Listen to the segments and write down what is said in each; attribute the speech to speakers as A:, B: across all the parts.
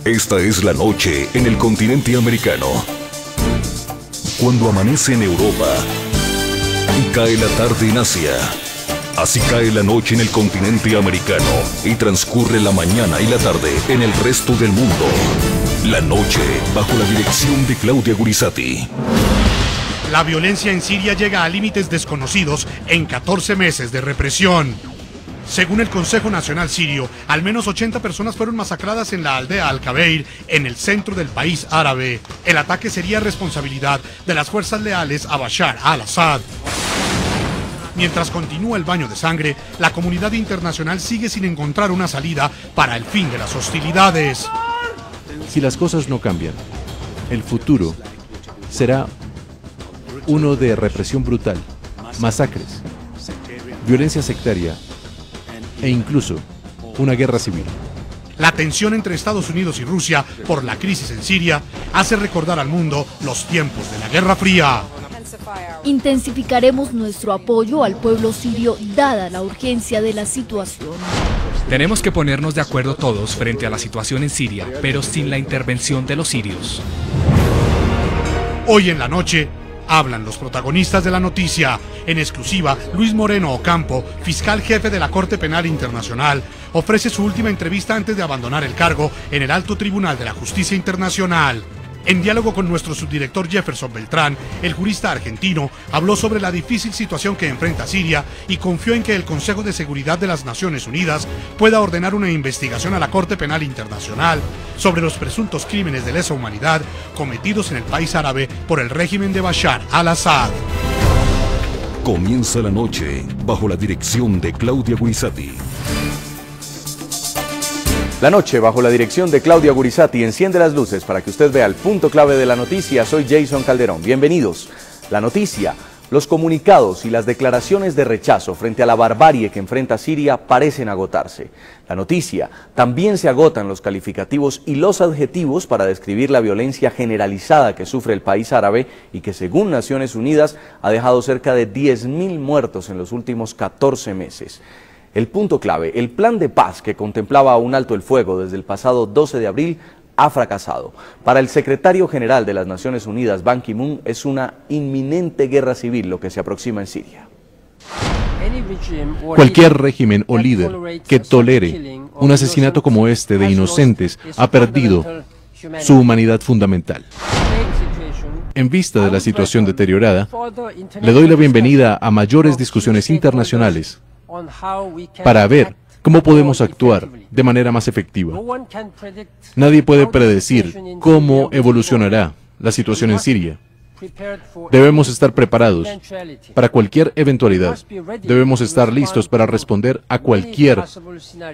A: Esta es la noche en el continente americano. Cuando amanece en Europa y cae la tarde en Asia. Así cae la noche en el continente americano y transcurre la mañana y la tarde en el resto del mundo. La noche bajo la dirección de Claudia Gurizati.
B: La violencia en Siria llega a límites desconocidos en 14 meses de represión. Según el Consejo Nacional Sirio, al menos 80 personas fueron masacradas en la aldea Al-Kabeir, en el centro del país árabe. El ataque sería responsabilidad de las fuerzas leales a Bashar al-Assad. Mientras continúa el baño de sangre, la comunidad internacional sigue sin encontrar una salida para el fin de las hostilidades.
C: Si las cosas no cambian, el futuro será uno de represión brutal, masacres, violencia sectaria e incluso una guerra civil.
B: La tensión entre Estados Unidos y Rusia por la crisis en Siria hace recordar al mundo los tiempos de la Guerra Fría.
D: Intensificaremos nuestro apoyo al pueblo sirio dada la urgencia de la situación.
E: Tenemos que ponernos de acuerdo todos frente a la situación en Siria, pero sin la intervención de los sirios.
B: Hoy en la noche hablan los protagonistas de la noticia. En exclusiva, Luis Moreno Ocampo, fiscal jefe de la Corte Penal Internacional, ofrece su última entrevista antes de abandonar el cargo en el Alto Tribunal de la Justicia Internacional. En diálogo con nuestro subdirector Jefferson Beltrán, el jurista argentino habló sobre la difícil situación que enfrenta Siria y confió en que el Consejo de Seguridad de las Naciones Unidas pueda ordenar una investigación a la Corte Penal Internacional sobre los presuntos crímenes de lesa humanidad cometidos en el país árabe por el régimen de Bashar al-Assad.
A: Comienza la noche bajo la dirección de Claudia Gurizati.
F: La noche, bajo la dirección de Claudia Gurizati, enciende las luces para que usted vea el punto clave de la noticia. Soy Jason Calderón. Bienvenidos. La noticia, los comunicados y las declaraciones de rechazo frente a la barbarie que enfrenta Siria parecen agotarse. La noticia, también se agotan los calificativos y los adjetivos para describir la violencia generalizada que sufre el país árabe y que, según Naciones Unidas, ha dejado cerca de 10.000 muertos en los últimos 14 meses. El punto clave, el plan de paz que contemplaba un alto el fuego desde el pasado 12 de abril ha fracasado. Para el secretario general de las Naciones Unidas, Ban Ki-moon, es una inminente guerra civil lo que se aproxima en Siria.
C: Cualquier régimen o líder que tolere un asesinato como este de inocentes ha perdido su humanidad fundamental. En vista de la situación deteriorada, le doy la bienvenida a mayores discusiones internacionales para ver cómo podemos actuar de manera más efectiva. Nadie puede predecir cómo evolucionará la situación en Siria. Debemos estar preparados para cualquier eventualidad. Debemos estar listos para responder a cualquier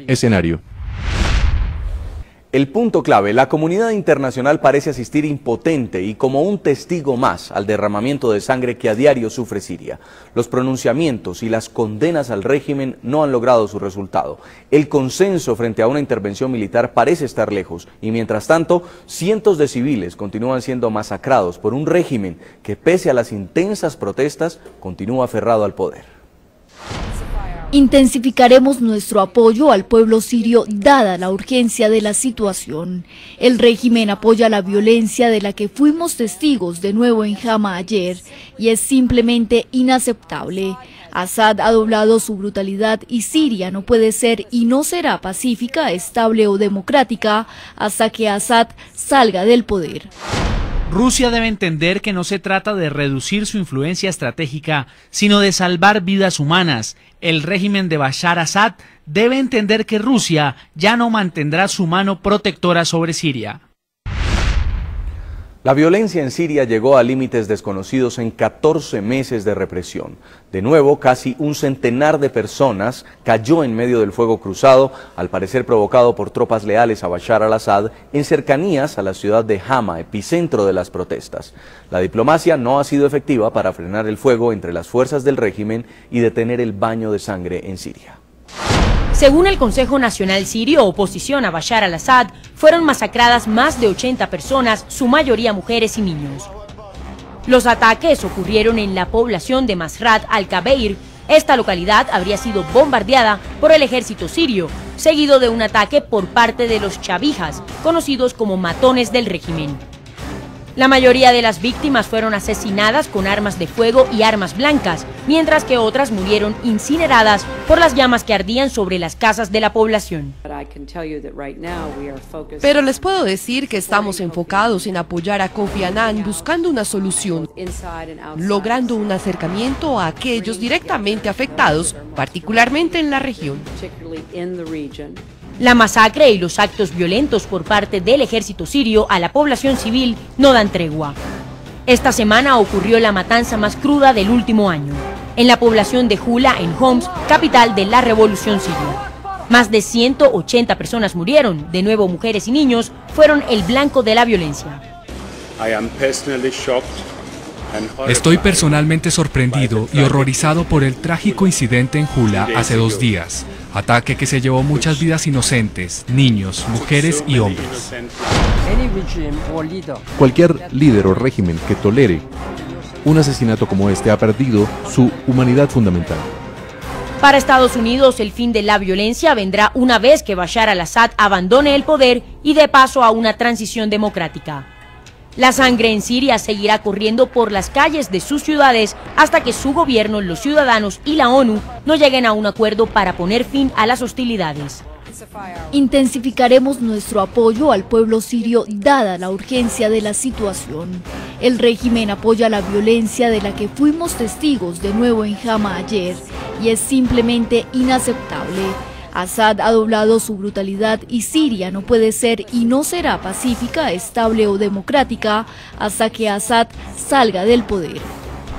C: escenario.
F: El punto clave, la comunidad internacional parece asistir impotente y como un testigo más al derramamiento de sangre que a diario sufre Siria. Los pronunciamientos y las condenas al régimen no han logrado su resultado. El consenso frente a una intervención militar parece estar lejos y mientras tanto, cientos de civiles continúan siendo masacrados por un régimen que, pese a las intensas protestas, continúa aferrado al poder.
D: Intensificaremos nuestro apoyo al pueblo sirio dada la urgencia de la situación. El régimen apoya la violencia de la que fuimos testigos de nuevo en Hama ayer y es simplemente inaceptable. Assad ha doblado su brutalidad y Siria no puede ser y no será pacífica, estable o democrática hasta que Assad salga del poder.
G: Rusia debe entender que no se trata de reducir su influencia estratégica, sino de salvar vidas humanas. El régimen de Bashar Assad debe entender que Rusia ya no mantendrá su mano protectora sobre Siria.
F: La violencia en Siria llegó a límites desconocidos en 14 meses de represión. De nuevo, casi un centenar de personas cayó en medio del fuego cruzado, al parecer provocado por tropas leales a Bashar al-Assad, en cercanías a la ciudad de Hama, epicentro de las protestas. La diplomacia no ha sido efectiva para frenar el fuego entre las fuerzas del régimen y detener el baño de sangre en Siria.
H: Según el Consejo Nacional Sirio, oposición a Bashar al-Assad, fueron masacradas más de 80 personas, su mayoría mujeres y niños. Los ataques ocurrieron en la población de Masrat al-Kabeir. Esta localidad habría sido bombardeada por el ejército sirio. seguido de un ataque por parte de los chavijas, conocidos como matones del régimen. La mayoría de las víctimas fueron asesinadas con armas de fuego y armas blancas, mientras que otras murieron incineradas por las llamas que ardían sobre las casas de la población.
I: Pero les puedo decir que estamos enfocados en apoyar a Kofi Annan buscando una solución, logrando un acercamiento a aquellos directamente afectados, particularmente en la región.
H: La masacre y los actos violentos por parte del ejército sirio a la población civil no dan tregua. Esta semana ocurrió la matanza más cruda del último año, en la población de Hula, en Homs, capital de la revolución siria. Más de 180 personas murieron, de nuevo mujeres y niños fueron el blanco de la violencia.
E: Estoy personalmente sorprendido y horrorizado por el trágico incidente en Hula hace 2 días. Ataque que se llevó muchas vidas inocentes, niños, mujeres y hombres.
C: Cualquier líder o régimen que tolere un asesinato como este ha perdido su humanidad fundamental.
H: Para Estados Unidos, el fin de la violencia vendrá una vez que Bashar al-Assad abandone el poder y dé paso a una transición democrática. La sangre en Siria seguirá corriendo por las calles de sus ciudades hasta que su gobierno, los ciudadanos y la ONU no lleguen a un acuerdo para poner fin a las hostilidades.
D: Intensificaremos nuestro apoyo al pueblo sirio dada la urgencia de la situación. El régimen apoya la violencia de la que fuimos testigos de nuevo en Hama ayer y es simplemente inaceptable. Assad ha doblado su brutalidad y Siria no puede ser y no será pacífica, estable o democrática hasta que Assad salga del poder.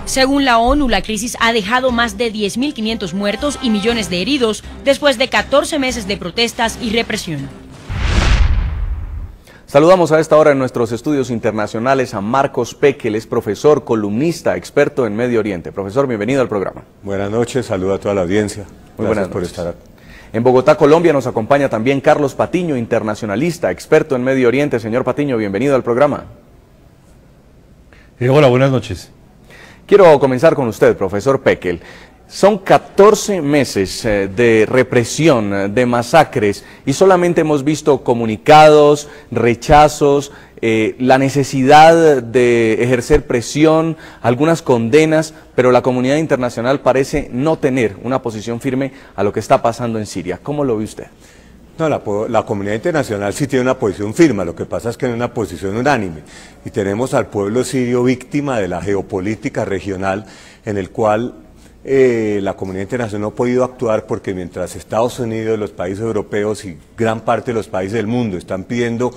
H: Según la ONU, la crisis ha dejado más de 10.500 muertos y millones de heridos después de 14 meses de protestas y represión.
F: Saludamos a esta hora en nuestros estudios internacionales a Marcos Pekel, es profesor, columnista, experto en Medio Oriente. Profesor, bienvenido al programa.
J: Buenas noches, saludo a toda la audiencia.
F: Muy buenas por estar aquí. En Bogotá, Colombia, nos acompaña también Carlos Patiño, internacionalista, experto en Medio Oriente. Señor Patiño, bienvenido al programa.
K: Hola, buenas noches.
F: Quiero comenzar con usted, profesor Pekel. Son 14 meses de represión, de masacres, y solamente hemos visto comunicados, rechazos, la necesidad de ejercer presión, algunas condenas, pero la comunidad internacional parece no tener una posición firme a lo que está pasando en Siria. ¿Cómo lo ve usted?
J: No, la comunidad internacional sí tiene una posición firme, lo que pasa es que no es una posición unánime. Y tenemos al pueblo sirio víctima de la geopolítica regional en el cual la comunidad internacional no ha podido actuar porque mientras Estados Unidos, los países europeos y gran parte de los países del mundo están pidiendo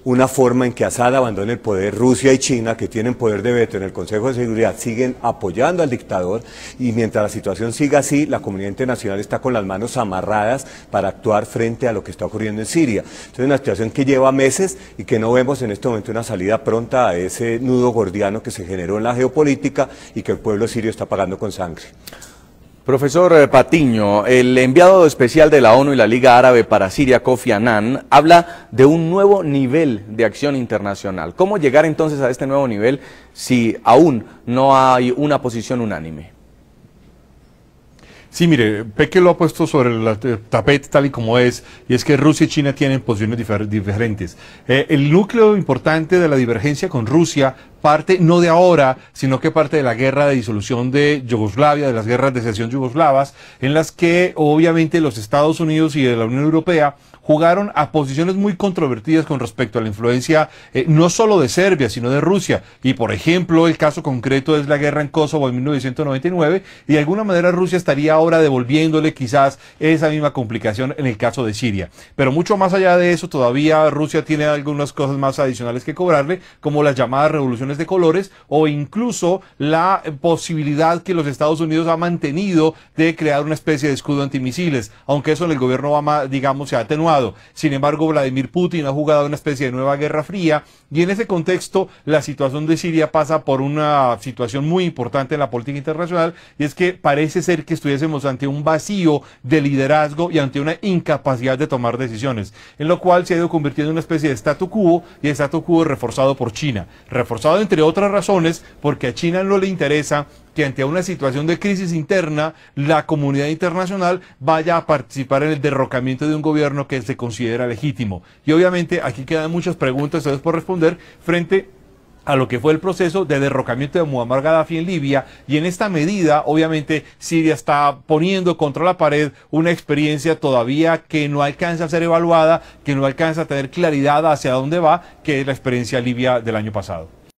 J: una forma en que Assad abandone el poder, Rusia y China, que tienen poder de veto en el Consejo de Seguridad, siguen apoyando al dictador, y mientras la situación siga así, la comunidad internacional está con las manos amarradas para actuar frente a lo que está ocurriendo en Siria. Entonces es una situación que lleva meses y que no vemos en este momento una salida pronta a ese nudo gordiano que se generó en la geopolítica y que el pueblo sirio está pagando con sangre.
F: Profesor Patiño, el enviado especial de la ONU y la Liga Árabe para Siria, Kofi Annan, habla de un nuevo nivel de acción internacional. ¿Cómo llegar entonces a este nuevo nivel si aún no hay una posición unánime?
K: Sí, mire, Pekel lo ha puesto sobre el tapete tal y como es, y es que Rusia y China tienen posiciones diferentes. El núcleo importante de la divergencia con Rusia parte no de ahora, sino que parte de la guerra de disolución de Yugoslavia, de las guerras de secesión yugoslavas, en las que obviamente los Estados Unidos y de la Unión Europea jugaron a posiciones muy controvertidas con respecto a la influencia no solo de Serbia, sino de Rusia. Y por ejemplo, el caso concreto es la guerra en Kosovo en 1999, y de alguna manera Rusia estaría ahora devolviéndole quizás esa misma complicación en el caso de Siria. Pero mucho más allá de eso, todavía Rusia tiene algunas cosas más adicionales que cobrarle, como las llamadas revoluciones de colores, o incluso la posibilidad que los Estados Unidos ha mantenido de crear una especie de escudo antimisiles, aunque eso en el gobierno Obama, digamos, se ha atenuado. Sin embargo, Vladimir Putin ha jugado una especie de nueva guerra fría, y en ese contexto la situación de Siria pasa por una situación muy importante en la política internacional, y es que parece ser que estuviésemos ante un vacío de liderazgo y ante una incapacidad de tomar decisiones, en lo cual se ha ido convirtiendo en una especie de statu quo, y el statu quo reforzado por China, reforzado dado entre otras razones porque a China no le interesa que ante una situación de crisis interna la comunidad internacional vaya a participar en el derrocamiento de un gobierno que se considera legítimo. Y obviamente aquí quedan muchas preguntas por responder frente a lo que fue el proceso de derrocamiento de Muammar Gaddafi en Libia, y en esta medida obviamente Siria está poniendo contra la pared una experiencia todavía que no alcanza a ser evaluada, que no alcanza a tener claridad hacia dónde va, que es la experiencia libia del año pasado.